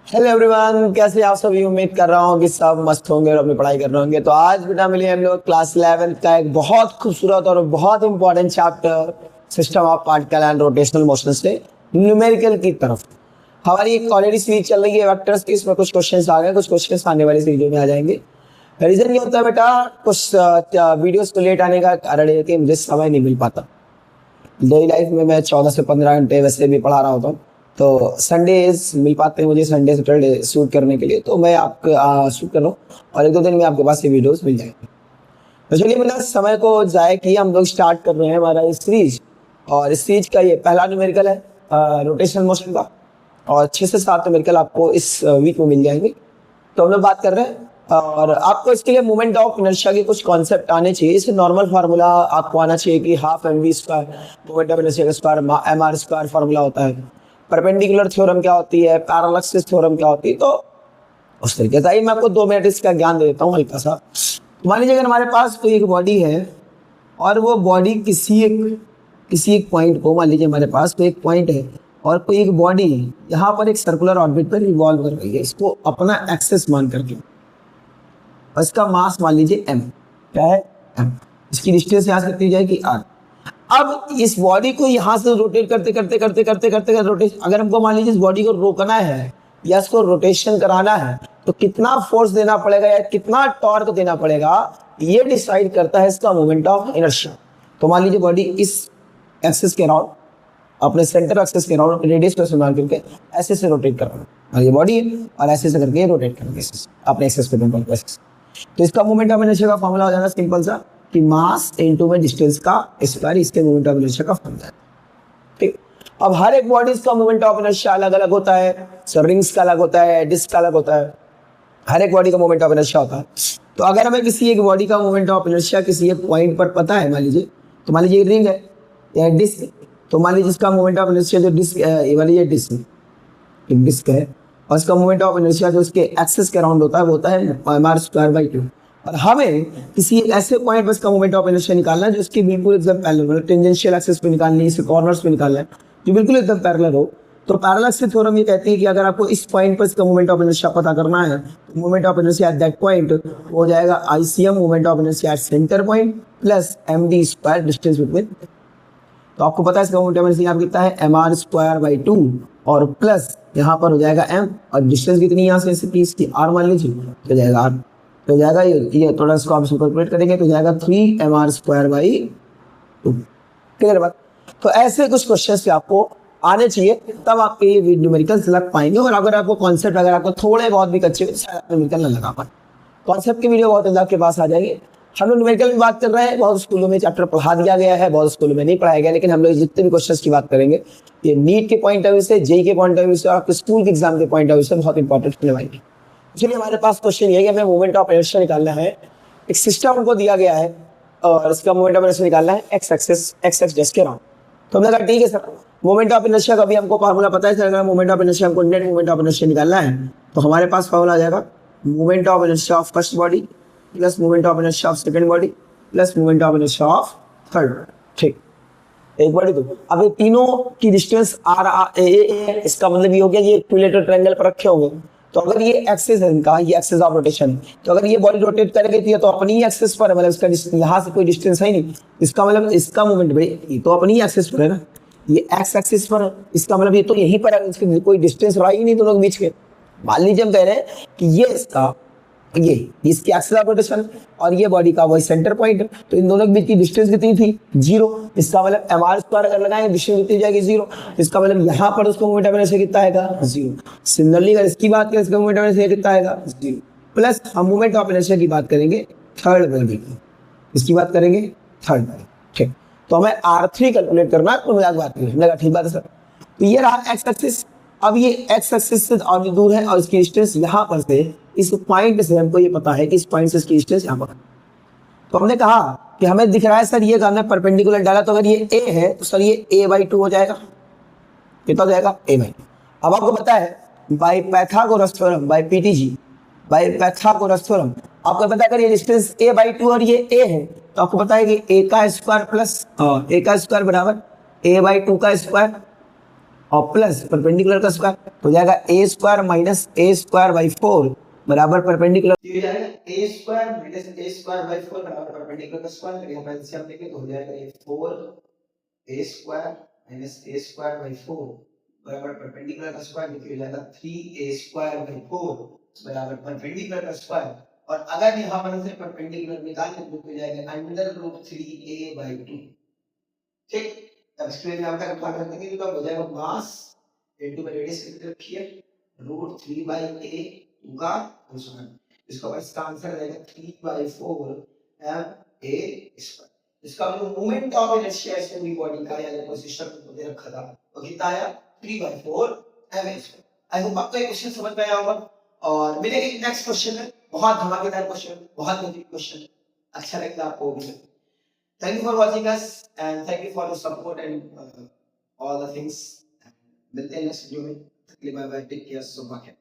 Hello everyone, कैसे आप सभी। उम्मीद कर रहा हूँ कि सब मस्त होंगे और अपनी पढ़ाई कर रहे होंगे। तो आज बेटा मिले हम लोग क्लास 11 का एक बहुत खूबसूरत और बहुत important chapter system of particle and rotational motion से न्यूमेरिकल की तरफ। हमारी एक ऑलरेडी सीरीज चल रही है वेक्टर्स की, इसमें कुछ क्वेश्चन आ गए, कुछ क्वेश्चन आने वाली सीरीज में आ जाएंगे। रीजन ये होता है बेटा, कुछ वीडियोस को लेट आने का कारण है कि मुझे समय नहीं मिल पाता। डेली लाइफ में मैं 14 से 15 घंटे वैसे भी पढ़ा रहा होता हूँ, तो संडेज मिल पाते हैं मुझे, संडे सैटरडे शूट करने के लिए। तो मैं आपको शूट कर रहा हूँ और एक दो दिन में आपके पास ये वीडियोस मिल जाएंगे। तो चलिए बिना समय को ज़ाया किए हम लोग स्टार्ट कर रहे हैं हमारा इस सीरीज। और इस सीरीज का ये पहला न्यूमेरिकल है रोटेशनल मोशन का, और 6 से 7 न्यूमेरिकल आपको इस वीक में मिल जाएंगे। तो हम लोग बात कर रहे हैं, और आपको इसके लिए मोमेंट ऑफ इनर्शिया के कुछ कॉन्सेप्ट आने चाहिए। इसे नॉर्मल फार्मूला आपको आना चाहिए कि half M V square moment of inertia का square M R square formula होता है। परपेंडिकुलर थ्योरम क्या होती है, पैरालैक्सिस थ्योरम क्या होती है। तो उस तरीके से मैं आपको 2 मिनट इसका ज्ञान दे देता हूँ हल्का सा। मान लीजिए अगर हमारे पास कोई एक बॉडी है और वो बॉडी किसी एक पॉइंट को, मान लीजिए हमारे पास कोई एक पॉइंट है और कोई एक बॉडी यहाँ पर एक सर्कुलर ऑर्बिट पर रिवॉल्व कर रही है, इसको अपना एक्सेस मान करके। और इसका मास मान लीजिए m, क्या है m। इसकी डिस्टेंस यहाँ से कितनी जाएगी r। अब इस बॉडी को यहाँ से रोटेट करते रोटेट, अगर हमको मान लीजिए इस बॉडी को रोकना है या इसको रोटेशन कराना है तो कितना फोर्स देना पड़ेगा या कितना टॉर्क देना पड़ेगा, ये डिसाइड करता है इसका मोमेंट ऑफ इनर्शिया। तो मान लीजिए बॉडी इस एक्सिस के अराउंड, अपने सेंटर एक्सिस के अराउंड रेडियस को इस्तेमाल करके ऐसे से रोटेट कर रहा है, और ये बॉडी है और ऐसे से करके रोटेट करेंगे अपने एक्सिस पे। तो इसका मोमेंट ऑफ इनर्शिया का फॉर्मूला हो जाएगा सिंपल सा कि मास इनटू में डिस्टेंस का स्क्वायर, इसके मोमेंट ऑफ इनर्शिया का फॉर्मूला है। ठीक, अब हर एक बॉडीज का मोमेंट ऑफ इनर्शिया अलग अलग होता है। रिंग्स का अलग होता है, डिस्क का अलग होता है, हर एक बॉडी का मोमेंट ऑफ इनर्शिया होता है। तो अगर हमें किसी एक बॉडी का मोमेंट ऑफ इनर्शिया किसी एक पॉइंट पर पता है, मान लीजिए तो मान लीजिए रिंग है या डिस्क, तो मान लीजिए इसका मोमेंट ऑफ इनर्शिया जो डिस्क, मान लीजिए डिस्क है और इसका मोमेंट ऑफ इनर्शिया जो उसके एक्सिस के अराउंड होता है वो होता है m²/2। और हमें किसी ऐसे पॉइंट पर इसका मोमेंट ऑफ इनर्शिया निकालना है जो इसकी बिल्कुल एकदम पैरेलल, मतलब टेंजेंशियल एक्सिस पे निकालनी है, इसके कॉर्नर्स पे निकालना है जो बिल्कुल एकदम पैरेलल हो। तो पैरेलैक्सिस थ्योरम ये कहती है कि अगर आपको इस पॉइंट पर इसका मोमेंट ऑफ इनर्शिया पता करना है तो moment of inertia at that point हो जाएगा ICM moment of inertia at centre point plus md² distance between. तो आपको पता है इसका मोमेंट ऑफ इनर्शिया कितना है mr²/2 और प्लस यहाँ पर हो जाएगा m, और डिस्टेंस कितनी यहाँ से इसकी r मान लीजिए, तो जाएगा r, तो जाएगा ये थोड़ा इसको आप कैलकुलेट करेंगे तो जाएगा 3mr²/2। क्लियर बात। तो ऐसे कुछ क्वेश्चंस भी आपको आने चाहिए, तब आपके ये न्यूमेरिकल्स लग पाएंगे। और अगर आपको कॉन्सेप्ट अगर आपको थोड़े बहुत भी कच्चे न्यूमेरिकल न लगा पाए, कॉन्सेप्ट की वीडियो बहुत जल्द आपके पास आ जाएगी। हम लोग न्यूमेरिकल की बात कर रहे हैं, बहुत स्कूलों में चैप्टर पढ़ा दिया गया है, बहुत स्कूलों में नहीं पढ़ाया गया, लेकिन हम लोग जितने भी क्वेश्चंस की बात करेंगे ये नीट के पॉइंट ऑफ व्यू से, जेई के पॉइंट ऑफ व्यू से, आपके स्कूल के एग्जाम के पॉइंट ऑफ व्यू से बहुत इंपॉर्टेंट होने वाली है। इसलिए हमारे पास क्वेश्चन ये है कि हमें मोमेंट ऑफ इनर्शिया निकालना है। एक सिस्टम हमको दिया गया है और इसका मोमेंट ऑफ इनर्शिया निकालना है एक्स एक्सिस डिस्क के अराउंड। तो हमने कहा ठीक है सर, मोमेंट ऑफ इनर्शिया का भी हमको फार्मूला पता है सर। अगर मोमेंट ऑफ इनर्शिया हमको नेट मोमेंट ऑफ इनर्शिया निकालना है तो हमारे पास फार्मूला आ जाएगा moment of inertia of first body plus moment of inertia of second body plus moment of inertia of third. ठीक, एक बॉडी तो अब ये तीनों की डिस्टेंस r इसका मतलब ये हो गया ये इक्विलेटरल ट्रायंगल पर रखे होंगे। तो अगर ये एक्सिस है इनका, ये एक्सिस ऑफ रोटेशन, तो अगर ये बॉडी रोटेट करेगी तो अपनी ही एक्सिस पर है, मतलब इसका यहाँ से कोई डिस्टेंस है नहीं। इसका मतलब इसका मूवमेंट भाई ये तो अपनी ही एक्सिस पर है ना, ये एक्स एक्सिस पर है, इसका मतलब ये तो यहीं पर है, इसकी कोई डिस्टेंस रहा ही नहीं दोनों के बीच के। मान लीजिए हम कह रहे हैं कि ये इसका ये इसकी एक्सिस ऑफ रोटेशन और ये बॉडी का वही सेंटर पॉइंट है, तो इन दोनों के बीच की डिस्टेंस कितनी थी 0। इसका मतलब mr² अगर लगाएंगे डिस्टेंस कितनी जाएगी 0। इसका मतलब यहाँ पर उसका मोमेंट ऑफ इनर्शिया कितना आएगा 0। सिमिलरली अगर इसकी बात करें इसका मोमेंट ऑफ इनर्शिया कितना आएगा 0। प्लस हम मोमेंट ऑफ इनर्शिया की बात करेंगे थर्ड बॉडी की, इसकी बात करेंगे थर्ड बॉडी। ठीक, तो हमें r3 कैलकुलेट करना है। तो मजाक बात करें, ठीक बात है सर। तो ये रहा एक्स एक्सिस, अब ये एक्स एक्सिस से और दूर है और इसकी डिस्टेंस यहाँ पर से इस पॉइंट से हमको ये पता है कि इस पॉइंट से इसकी डिस्टेंस यहाँ पर। तो हमने कहा कि हमें दिख रहा है सर ये हमने परपेंडिकुलर डाला, तो अगर ये a है तो सर ये a/2 हो जाएगा, कितना हो जाएगा a/2। अब आपको पता है by Pythagoras theorem, by PTG, by Pythagoras theorem आपको पता है अगर ये डिस्टेंस a/2 और ये a है तो आपको पता है कि a² प्लस a² बराबर a/2 का स्क्वायर और प्लस परपेंडिकुलर का स्क्वायर हो जाएगा A square minus A square by 4 बराबर परपेंडिकुलर हो जाएगा A square minus A square by 4 बराबर परपेंडिकुलर का स्क्वायर। यहाँ पर एलसीएम लेंगे तो हो जाएगा ये 4 A square minus A square by 4 बराबर परपेंडिकुलर का स्क्वायर, देखिए हो जाएगा 3 ए स्क्वायर बाई 4 बराबर परपेंडिकुलर का स्क्वायर। और अगर यहाँ पर से परपेंडिकुलर निकालें तो हो जाएगा अंडर रूट 3a बाई 2। ठीक, अब इसके लिए यहाँ तक भाग रखेंगे तो हो जाएगा मास इनटू में रेडियस कितनी रखी है रूट 3 बाई a का होल स्क्वायर। इसका इसका आंसर रहेगा 3 बाई 4 m a स्क्वायर। इसका जो मोमेंट ऑफ इनर्शिया इसमें भी बॉडी का या कोई सिस्टम को दे रखा था वो कितना आया 3 by 4 m a square. I hope आपको ये क्वेश्चन समझ में आया होगा और मिलेंगे नेक्स्ट क्वेश्चन में। बहुत धमाकेदार क्वेश्चन, बहुत मजेदार क्वेश्चन, अच्छा लगेगा आपको भी। Thank you for watching us and thank you for the support and all the things. मिलते हैं नेक्स्ट वीडियो में। Bye bye, take care, so much.